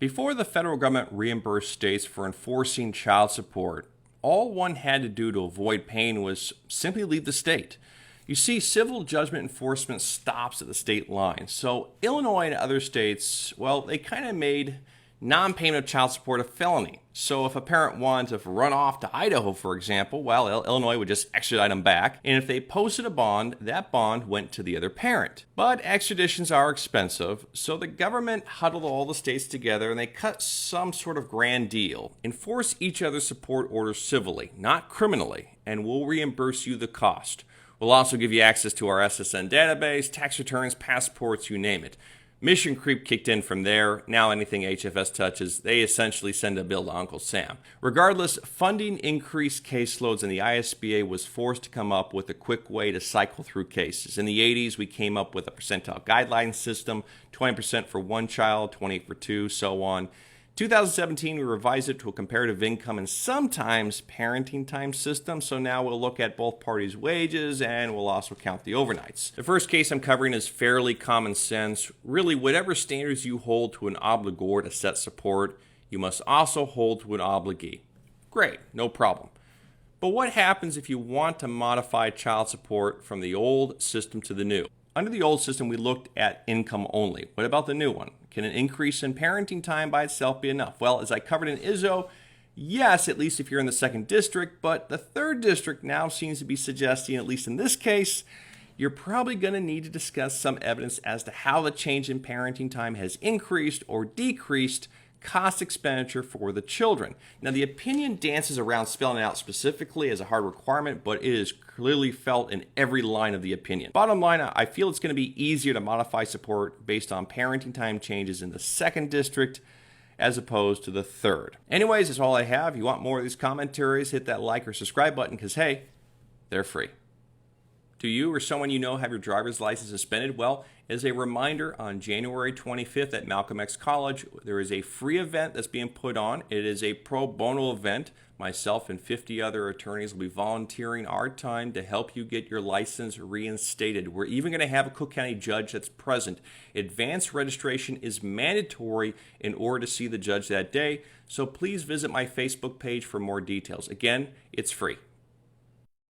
Before the federal government reimbursed states for enforcing child support, all one had to do to avoid pain was simply leave the state. You see, civil judgment enforcement stops at the state line. So Illinois and other states, well, they kind of made non-payment of child support a felony. So if a parent wanted to run off to Idaho, for example, well, Illinois would just extradite them back. And if they posted a bond, that bond went to the other parent. But extraditions are expensive, so the government huddled all the states together and they cut some sort of grand deal. Enforce each other's support orders civilly, not criminally, and we'll reimburse you the cost. We'll also give you access to our SSN database, tax returns, passports, you name it. Mission creep kicked in from there. Now anything HFS touches, they essentially send a bill to Uncle Sam. Regardless, funding increased caseloads and the ISBA was forced to come up with a quick way to cycle through cases. In the 80s, we came up with a percentile guideline system, 20% for one child, 20 for two, so on. 2017, we revised it to a comparative income and sometimes parenting time system. So now we'll look at both parties' wages and we'll also count the overnights. The first case I'm covering is fairly common sense. Really, whatever standards you hold to an obligor to set support, you must also hold to an obligee. Great, no problem. But what happens if you want to modify child support from the old system to the new? Under the old system, we looked at income only. What about the new one? Can an increase in parenting time by itself be enough? Well, as I covered in Izzo, yes, at least if you're in the second district, but the third district now seems to be suggesting, at least in this case, you're probably going to need to discuss some evidence as to how the change in parenting time has increased or decreased cost expenditure for the children. Now, the opinion dances around spelling it out specifically as a hard requirement, but it is clearly felt in every line of the opinion. Bottom line, I feel it's going to be easier to modify support based on parenting time changes in the second district as opposed to the third. Anyways, that's all I have. If you want more of these commentaries, hit that like or subscribe button because, hey, they're free. Do you or someone you know have your driver's license suspended? Well, as a reminder, on January 25th at Malcolm X College, there is a free event that's being put on. It is a pro bono event. Myself and 50 other attorneys will be volunteering our time to help you get your license reinstated. We're even going to have a Cook County judge that's present. Advanced registration is mandatory in order to see the judge that day, so please visit my Facebook page for more details. Again, it's free.